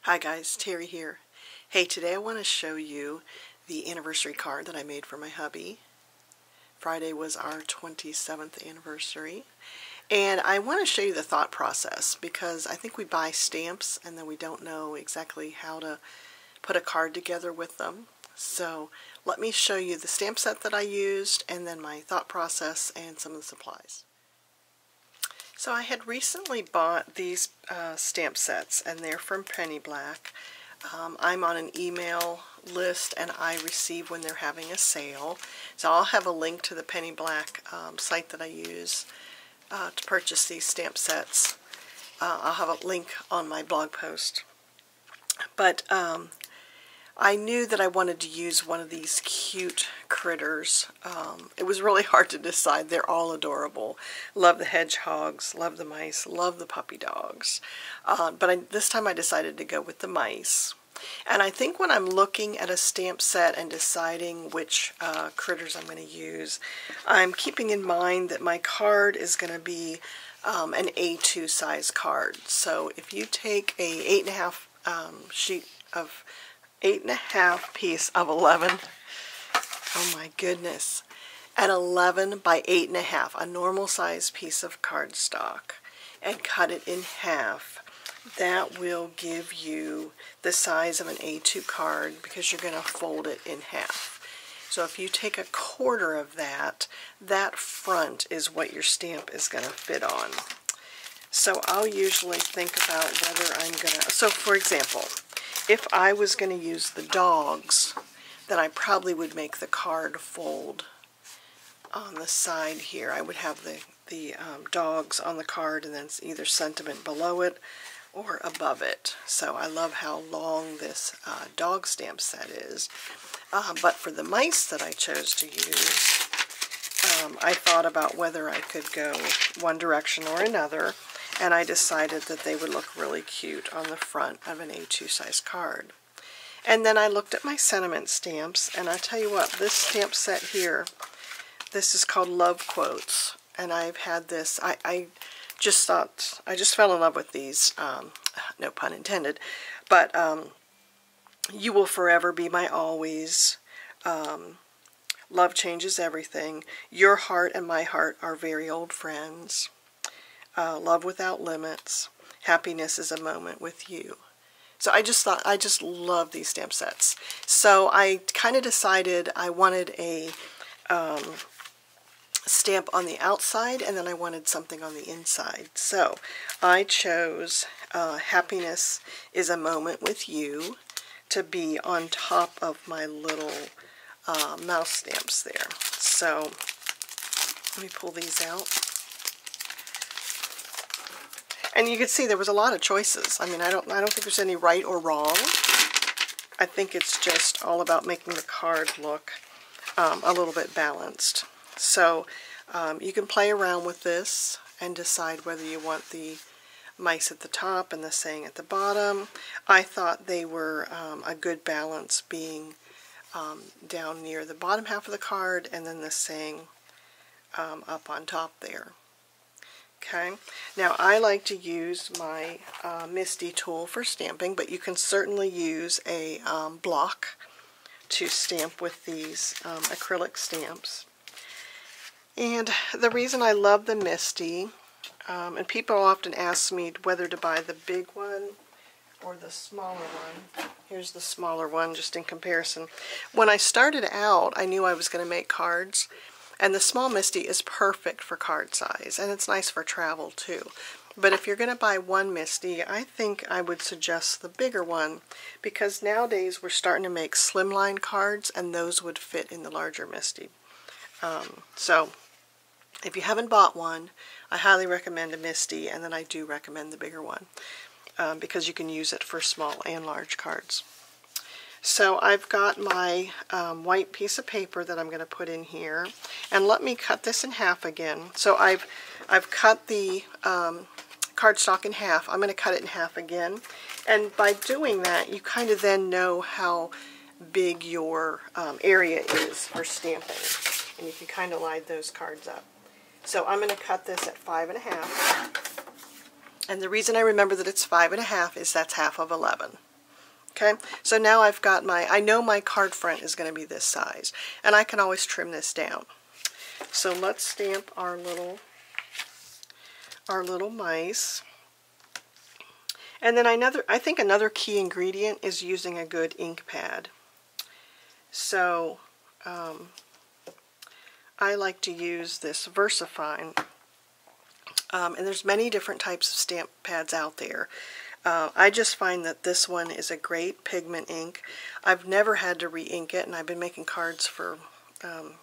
Hi guys, Terry here. Hey, today I want to show you the anniversary card that I made for my hubby. Friday was our 27th anniversary. And I want to show you the thought process because I think we buy stamps and then we don't know exactly how to put a card together with them. So let me show you the stamp set that I used and then my thought process and some of the supplies. So I had recently bought these stamp sets, and they're from Penny Black. I'm on an email list, and I receive when they're having a sale. So I'll have a link to the Penny Black site that I use to purchase these stamp sets. I'll have a link on my blog post. But I knew that I wanted to use one of these cute critters. It was really hard to decide. They're all adorable. Love the hedgehogs, love the mice, love the puppy dogs. But this time I decided to go with the mice. And I think when I'm looking at a stamp set and deciding which critters I'm going to use, I'm keeping in mind that my card is going to be an A2 size card. So if you take a 8.5 sheet of 8.5 piece of 11, oh my goodness, an 11 by 8.5, a normal size piece of cardstock, and cut it in half, that will give you the size of an A2 card because you're going to fold it in half. So if you take a quarter of that, that front is what your stamp is going to fit on. So I'll usually think about whether I'm going to, so for example, if I was going to use the dogs, then I probably would make the card fold on the side here. I would have the dogs on the card and then either sentiment below it or above it. So I love how long this dog stamp set is. But for the mice that I chose to use, I thought about whether I could go one direction or another. And I decided that they would look really cute on the front of an A2 size card. And then I looked at my sentiment stamps, and I tell you what, this stamp set here, this is called Love Quotes, and I've had this, I just fell in love with these, no pun intended, but you will forever be my always, love changes everything, your heart and my heart are very old friends, love without limits, happiness is a moment with you. So I just thought, I just love these stamp sets. So I kind of decided I wanted a stamp on the outside and then I wanted something on the inside. So I chose happiness is a moment with you to be on top of my little mouse stamps there. So let me pull these out. And you can see there was a lot of choices. I mean, I don't think there's any right or wrong. I think it's just all about making the card look a little bit balanced. So you can play around with this and decide whether you want the mice at the top and the saying at the bottom. I thought they were a good balance, being down near the bottom half of the card and then the saying up on top there. Okay, now I like to use my Misty tool for stamping, but you can certainly use a block to stamp with these acrylic stamps. And the reason I love the Misty, and people often ask me whether to buy the big one or the smaller one. Here's the smaller one just in comparison. When I started out, I knew I was going to make cards. And the small Misty is perfect for card size, and it's nice for travel too. But if you're going to buy one Misty, I think I would suggest the bigger one, because nowadays we're starting to make slimline cards, and those would fit in the larger Misty. So if you haven't bought one, I highly recommend a Misty, and then I do recommend the bigger one, because you can use it for small and large cards. So I've got my white piece of paper that I'm going to put in here, and let me cut this in half again. So I've cut the cardstock in half. I'm going to cut it in half again, and by doing that, you kind of then know how big your area is for stamping, and you can kind of line those cards up. So I'm going to cut this at 5.5, and the reason I remember that it's 5.5 is that's half of 11. Okay, so now I've got I know my card front is going to be this size, and I can always trim this down. So let's stamp our little mice. And then I think another key ingredient is using a good ink pad. So I like to use this VersaFine, and there's many different types of stamp pads out there. I just find that this one is a great pigment ink. I've never had to re-ink it, and I've been making cards for,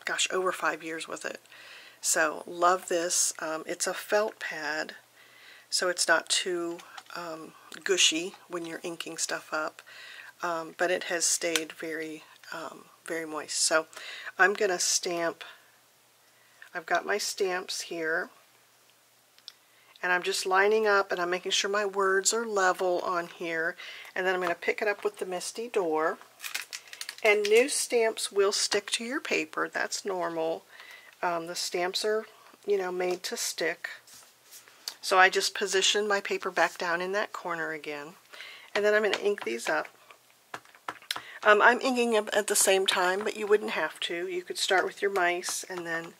gosh, over 5 years with it. So love this. It's a felt pad, so it's not too gushy when you're inking stuff up, but it has stayed very, very moist. So I'm going to stamp. I've got my stamps here, and I'm just lining up, and I'm making sure my words are level on here, and then I'm going to pick it up with the Misty Door. And new stamps will stick to your paper. That's normal. The stamps are, you know, made to stick. So I just position my paper back down in that corner again, and then I'm going to ink these up. I'm inking them at the same time, but you wouldn't have to. You could start with your mice, and then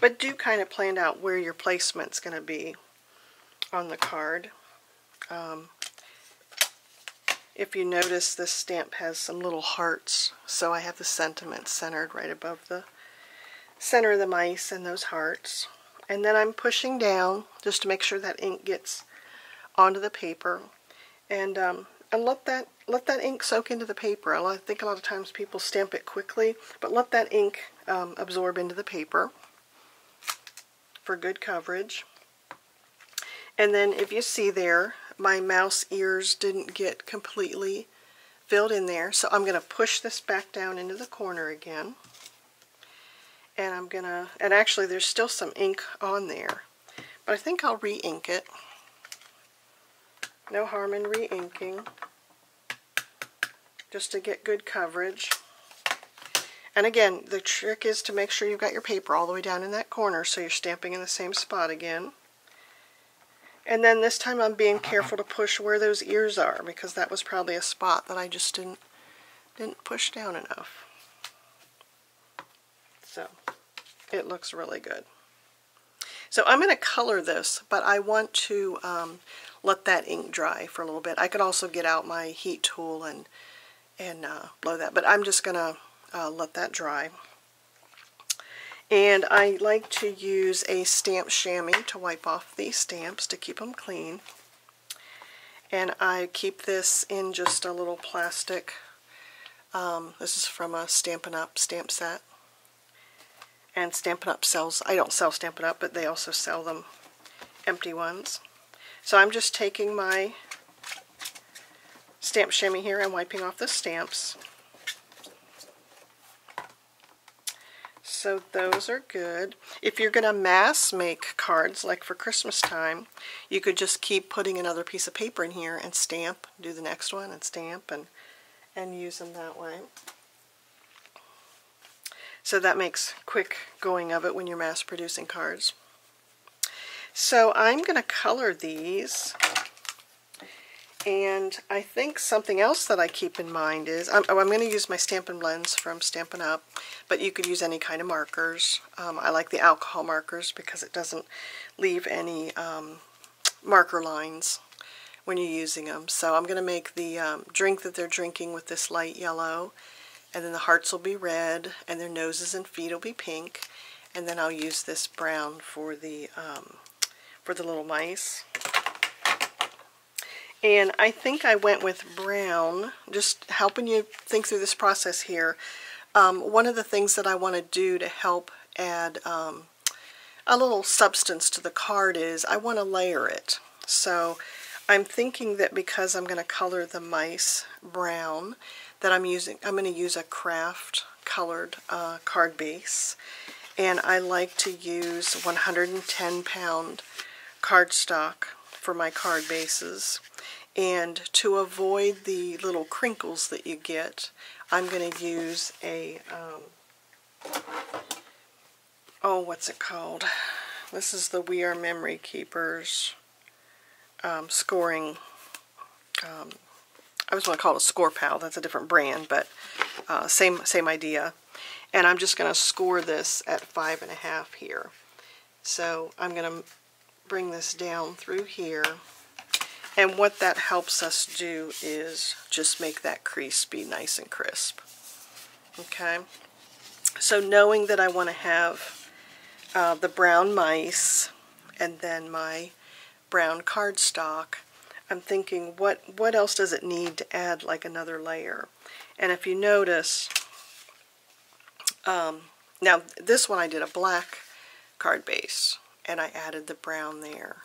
but do kind of plan out where your placement's going to be on the card. If you notice, this stamp has some little hearts, so I have the sentiments centered right above the center of the mice and those hearts. And then I'm pushing down just to make sure that ink gets onto the paper, and let that ink soak into the paper. I think a lot of times people stamp it quickly, but let that ink absorb into the paper for good coverage. And then if you see there, my mouse ears didn't get completely filled in there, so I'm going to push this back down into the corner again. And I'm going to, and actually there's still some ink on there, but I think I'll re-ink it. No harm in re-inking, just to get good coverage. And again, the trick is to make sure you've got your paper all the way down in that corner so you're stamping in the same spot again. And then this time I'm being careful to push where those ears are, because that was probably a spot that I just didn't push down enough. So it looks really good. So I'm going to color this, but I want to let that ink dry for a little bit. I could also get out my heat tool and blow that, but I'm just going to let that dry. And I like to use a stamp chamois to wipe off these stamps to keep them clean. And I keep this in just a little plastic. This is from a Stampin' Up! Stamp set. And Stampin' Up! Sells, I don't sell Stampin' Up!, but they also sell them empty ones. So I'm just taking my stamp chamois here and wiping off the stamps. So those are good. If you're going to mass make cards, like for Christmas time, you could just keep putting another piece of paper in here and stamp, do the next one and stamp, and use them that way. So that makes quick going of it when you're mass producing cards. So I'm going to color these. And I think something else that I keep in mind is, I'm going to use my Stampin' Blends from Stampin' Up!, but you could use any kind of markers. I like the alcohol markers because it doesn't leave any marker lines when you're using them. So I'm going to make the drink that they're drinking with this light yellow, and then the hearts will be red, and their noses and feet will be pink, and then I'll use this brown for the little mice. And I think I went with brown, just helping you think through this process here. One of the things that I want to do to help add a little substance to the card is I want to layer it. So I'm thinking that because I'm going to color the mice brown, that I'm going to use a craft colored card base. And I like to use 110-pound cardstock for my card bases. And to avoid the little crinkles that you get, I'm going to use a, oh, what's it called? This is the We Are Memory Keepers scoring I was want to call it a Score Pal. That's a different brand, but same idea. And I'm just going to score this at 5.5 here. So I'm going to bring this down through here. And what that helps us do is just make that crease be nice and crisp. Okay. So knowing that I want to have the brown mice and then my brown cardstock, I'm thinking what else does it need to add like another layer? And if you notice, now this one I did a black card base and I added the brown there.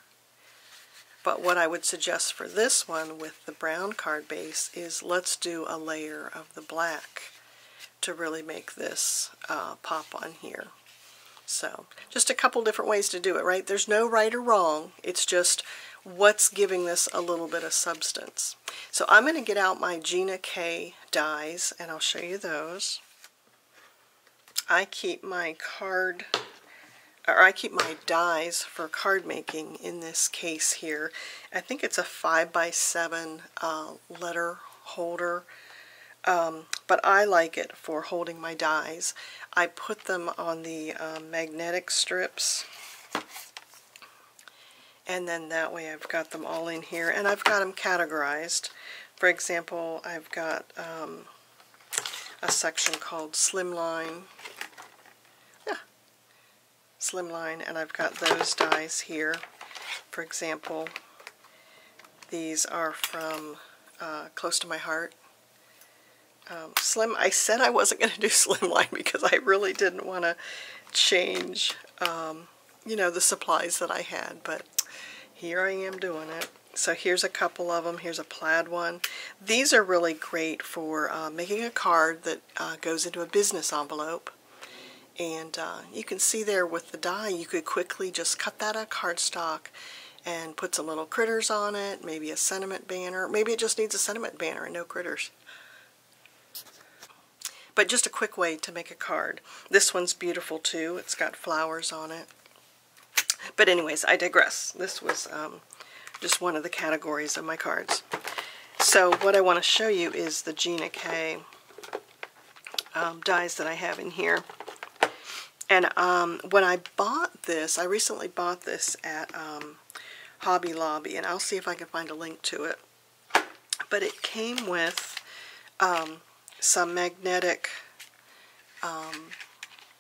But what I would suggest for this one with the brown card base is let's do a layer of the black to really make this pop on here. So just a couple different ways to do it, right? There's no right or wrong. It's just what's giving this a little bit of substance. So I'm going to get out my Gina K dies and I'll show you those. I keep my dies for card making in this case here. I think it's a 5x7 letter holder, but I like it for holding my dies. I put them on the magnetic strips, and then that way I've got them all in here, and I've got them categorized. For example, I've got a section called Slimline. Slimline, and I've got those dies here. For example, these are from Close to My Heart. I said I wasn't going to do Slimline because I really didn't want to change, you know, the supplies that I had, but here I am doing it. So here's a couple of them. Here's a plaid one. These are really great for making a card that goes into a business envelope. And you can see there with the die, you could quickly just cut that out of cardstock and put some little critters on it, maybe a sentiment banner. Maybe it just needs a sentiment banner and no critters. But just a quick way to make a card. This one's beautiful too. It's got flowers on it. But anyways, I digress. This was just one of the categories of my cards. So what I want to show you is the Gina K dies that I have in here. And when I bought this, I recently bought this at Hobby Lobby, and I'll see if I can find a link to it. But it came with some magnetic,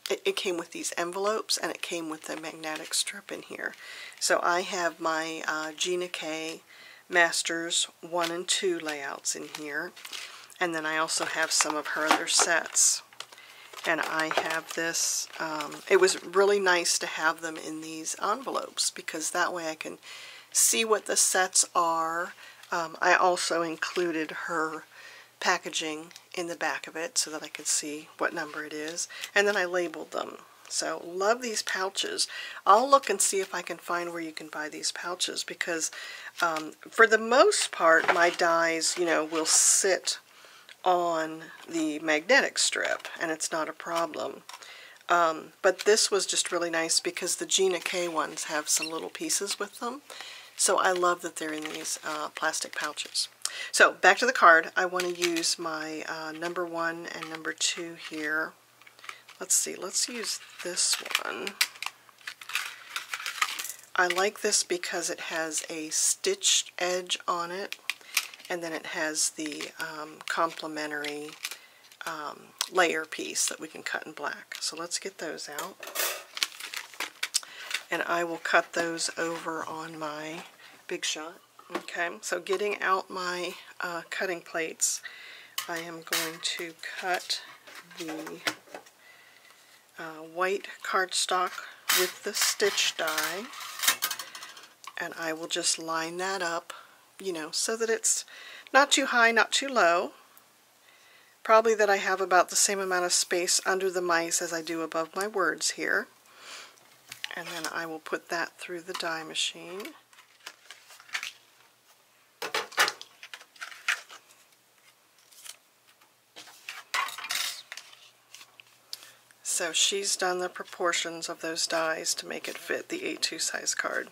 it came with these envelopes, and it came with a magnetic strip in here. So I have my Gina K Masters 1 and 2 layouts in here, and then I also have some of her other sets. And I have this, it was really nice to have them in these envelopes because that way I can see what the sets are. I also included her packaging in the back of it so that I could see what number it is. And then I labeled them. So love these pouches. I'll look and see if I can find where you can buy these pouches because for the most part my dies, you know, will sit on the magnetic strip and it's not a problem. But this was just really nice because the Gina K ones have some little pieces with them. So I love that they're in these plastic pouches. So back to the card. I want to use my number 1 and number 2 here. Let's see, let's use this one. I like this because it has a stitched edge on it. And then it has the complementary layer piece that we can cut in black. So let's get those out. And I will cut those over on my Big Shot. Okay, so getting out my cutting plates, I am going to cut the white cardstock with the stitch die. And I will just line that up, you know, so that it's not too high, not too low. Probably that I have about the same amount of space under the mice as I do above my words here. And then I will put that through the die machine. So she's done the proportions of those dies to make it fit the A2 size card.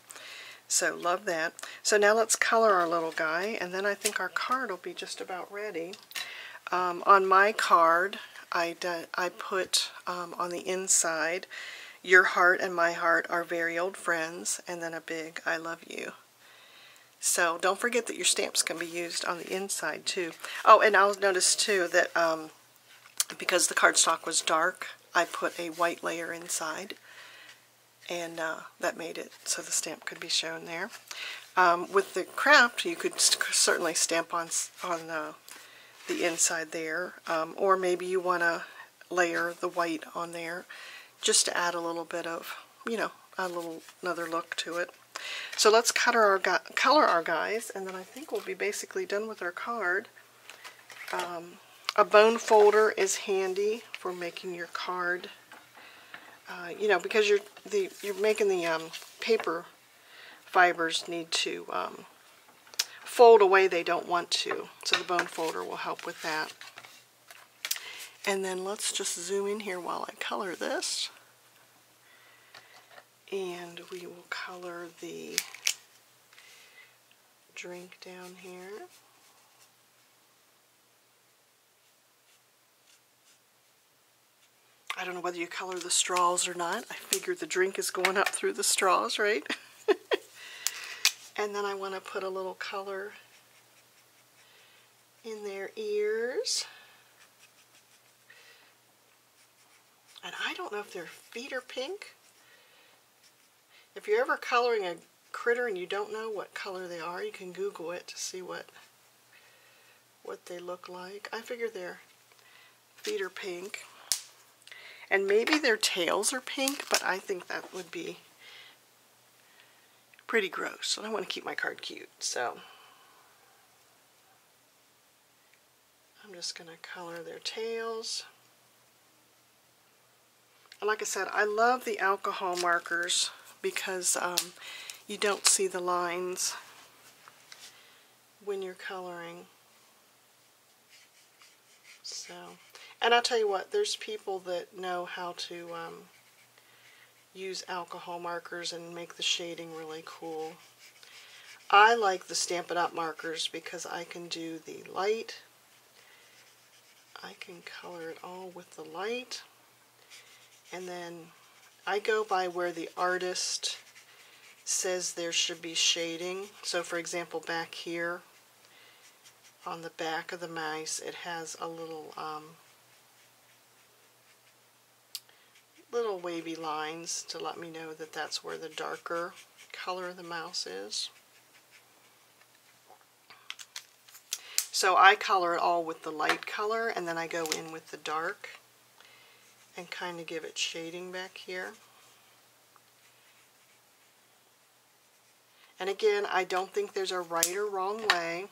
So love that. So now let's color our little guy, and then I think our card will be just about ready. On my card, I put on the inside, your heart and my heart are very old friends, and then a big I love you. So don't forget that your stamps can be used on the inside too. Oh, and I'll notice too that because the cardstock was dark, I put a white layer inside, and that made it so the stamp could be shown there. With the craft, you could certainly stamp on the inside there, or maybe you want to layer the white on there just to add a little bit of, you know, another look to it. So let's color our guys, and then I think we'll be basically done with our card. A bone folder is handy for making your card. You know, because you're making the paper fibers need to fold away they don't want to, so the bone folder will help with that. And then let's just zoom in here while I color this, and we will color the drink down here. I don't know whether you color the straws or not. I figure the drink is going up through the straws, right? And then I want to put a little color in their ears. And I don't know if their feet are pink. If you're ever coloring a critter and you don't know what color they are, you can Google it to see what they look like. I figure their feet are pink. And maybe their tails are pink, but I think that would be pretty gross. And I want to keep my card cute, so I'm just going to color their tails. And like I said, I love the alcohol markers because you don't see the lines when you're coloring. So, and I'll tell you what, there's people that know how to use alcohol markers and make the shading really cool. I like the Stampin' Up! Markers because I can do the light. I can color it all with the light. And then I go by where the artist says there should be shading. So for example, back here on the back of the mice, it has a little little wavy lines to let me know that that's where the darker color of the mouse is. So I color it all with the light color, and then I go in with the dark and kind of give it shading back here. And again, I don't think there's a right or wrong way.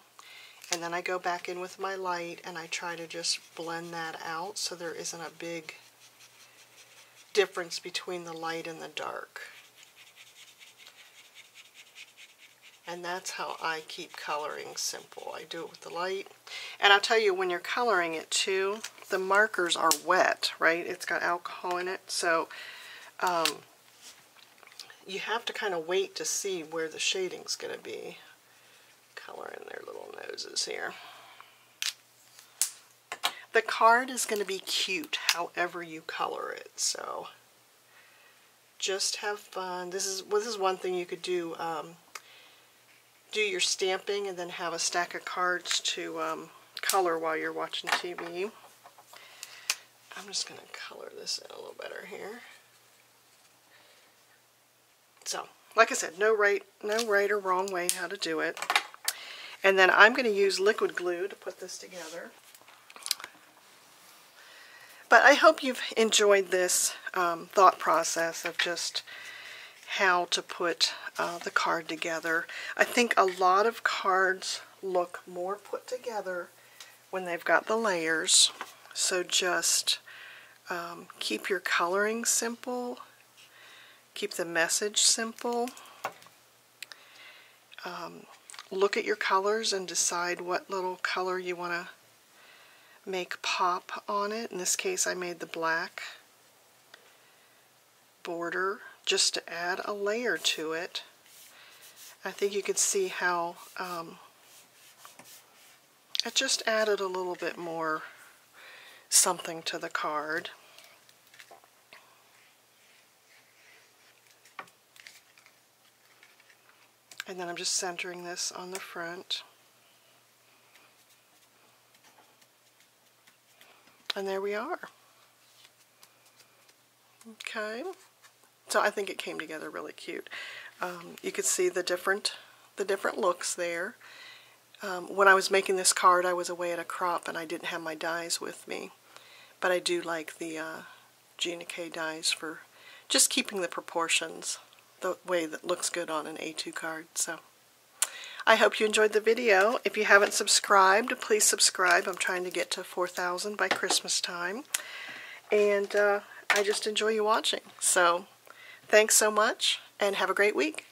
And then I go back in with my light and I try to just blend that out so there isn't a big difference between the light and the dark. And that's how I keep coloring simple. I do it with the light. And I'll tell you, when you're coloring it too, the markers are wet, right? It's got alcohol in it, so you have to kind of wait to see where the shading's going to be. Coloring their little noses here. The card is going to be cute however you color it, so just have fun. This is one thing you could do. Do your stamping and then have a stack of cards to color while you're watching TV. I'm just going to color this in a little better here. So, like I said, no right or wrong way how to do it. And then I'm going to use liquid glue to put this together. But I hope you've enjoyed this thought process of just how to put the card together. I think a lot of cards look more put together when they've got the layers. So just keep your coloring simple. Keep the message simple. Look at your colors and decide what little color you want to make pop on it. In this case, I made the black border just to add a layer to it. I think you could see how it just added a little bit more something to the card. And then I'm just centering this on the front. And there we are. Okay. So I think it came together really cute. You could see the different looks there. When I was making this card, I was away at a crop and I didn't have my dies with me. But I do like the Gina K dies for just keeping the proportions the way that looks good on an A2 card. So I hope you enjoyed the video. If you haven't subscribed, please subscribe. I'm trying to get to 4,000 by Christmas time. And I just enjoy you watching. So thanks so much and have a great week.